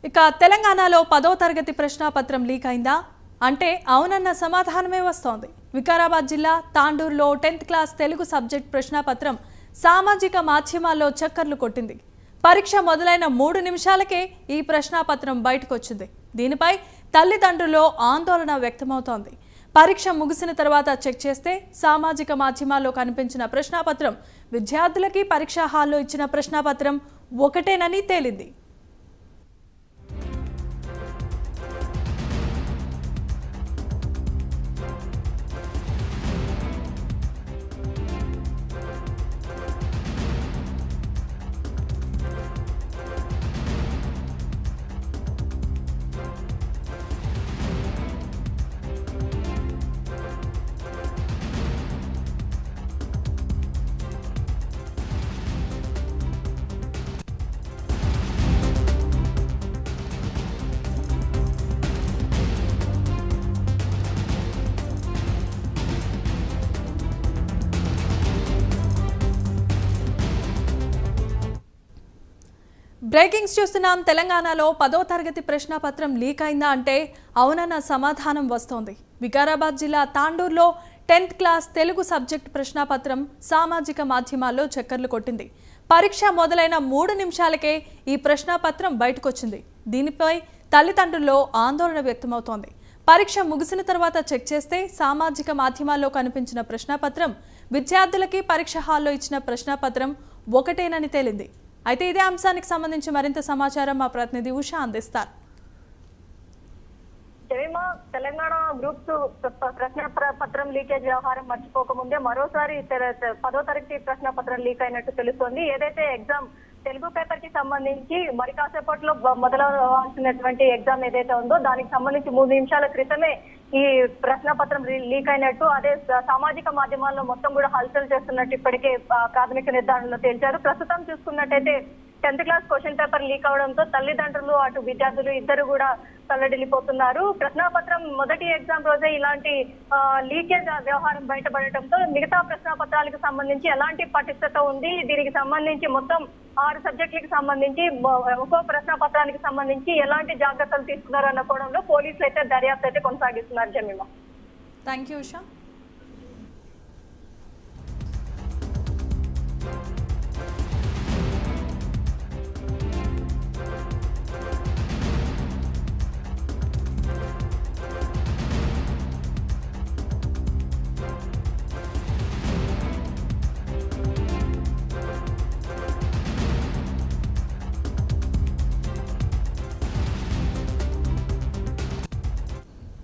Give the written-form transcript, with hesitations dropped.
ఇక తెలంగాణలో 10వ తరగతి ప్రశ్నాపత్రం లీక్ అయిందా అంటే అవునన్న సమాధానమే వస్తోంది. వికారాబాద్ జిల్లా తాండూరులో 10th క్లాస్ తెలుగు సబ్జెక్ట్ ప్రశ్నాపత్రం సామాజిక మాధ్యమాల్లో చక్కర్లు కొట్టింది. పరీక్ష మొదలైన 3 నిమిషాలకే ఈ ప్రశ్నాపత్రం బయటకు వచ్చింది. దీనిపై తల్లిదండ్రుల్లో ఆందోళన వ్యక్తమవుతోంది. పరీక్ష ముగిసిన తర్వాత చెక్ చేస్తే సామాజిక మాధ్యమాల్లో కనిపించిన ప్రశ్నాపత్రం విద్యార్థులకి పరీక్షా హాల్లో ఇచ్చిన ప్రశ్నాపత్రం ఒకటేనని తేలింది. బ్రేకింగ్స్ చూస్తున్నాం. తెలంగాణలో 10వ తరగతి ప్రశ్నాపత్రం లీక్ అయిందా అంటే అవునన్న సమాధానం వస్తోంది. వికారాబాద్ జిల్లా తాండూరులో 10th క్లాస్ తెలుగు సబ్జెక్ట్ ప్రశ్నాపత్రం సామాజిక మాధ్యమాల్లో చక్కర్లు కొట్టింది. పరీక్ష మొదలైన 3 నిమిషాలకే ఈ ప్రశ్నాపత్రం బయటకొచ్చింది. దీనిపై తల్లిదండ్రుల్లో ఆందోళన వ్యక్తమవుతోంది. పరీక్ష ముగిసిన తర్వాత చెక్ చేస్తే సామాజిక మాధ్యమాల్లో కనిపించిన ప్రశ్నాపత్రం విద్యార్థులకి పరీక్ష హాల్లో ఇచ్చిన ప్రశ్నాపత్రం ఒకటేనని తేలింది. అయితే ఇదే అంశానికి సంబంధించి మరింత సమాచారం మా ప్రతినిధి ఉషా అందిస్తారు. తెలంగాణ గ్రూప్స్ ప్రశ్నపత్రం లీకేజ్ వ్యవహారం మర్చిపోకముందే మరోసారి 10వ తరగతి ప్రశ్నపత్రం లీక్ అయినట్టు తెలుస్తోంది. ఏదైతే ఎగ్జామ్ తెలుగు పేపర్ కి సంబంధించి మరి కాసేపట్లో మొదలవలసినటువంటి ఎగ్జామ్ ఏదైతే ఉందో దానికి సంబంధించి 3 నిమిషాల క్రితమే ఈ ప్రశ్నపత్రం లీక్ అయినట్టు అదే సామాజిక మాధ్యమాల్లో మొత్తం కూడా హల్చల్ చేస్తున్నట్టు ఇప్పటికే ప్రాథమిక నిర్ధారణలో తేల్చారు. ప్రస్తుతం చూసుకున్నట్టయితే 10th class question paper leak అవడంతో తల్లిదండ్రులు అటు విద్యార్థులు ఇద్దరు కూడా తల్లడిల్లిపోతున్నారు. ప్రశ్నాపత్రం మొదటి ఎగ్జామ్ రోజే ఇలాంటి లీకేజ్ వ్యవహారం బయటపడటంతో మిగతా ప్రశ్నాపత్రాలకు సంబంధించి ఎలాంటి పటిష్టత ఉంది, దీనికి సంబంధించి మొత్తం 6 సబ్జెక్టులకు సంబంధించి ఒక్కో ప్రశ్నాపత్రానికి సంబంధించి ఎలాంటి జాగ్రత్తలు తీసుకున్నారు అన్న కోణంలో పోలీసులు అయితే దర్యాప్తు అయితే కొనసాగిస్తున్నారు. జమీమా. Thank you Usha.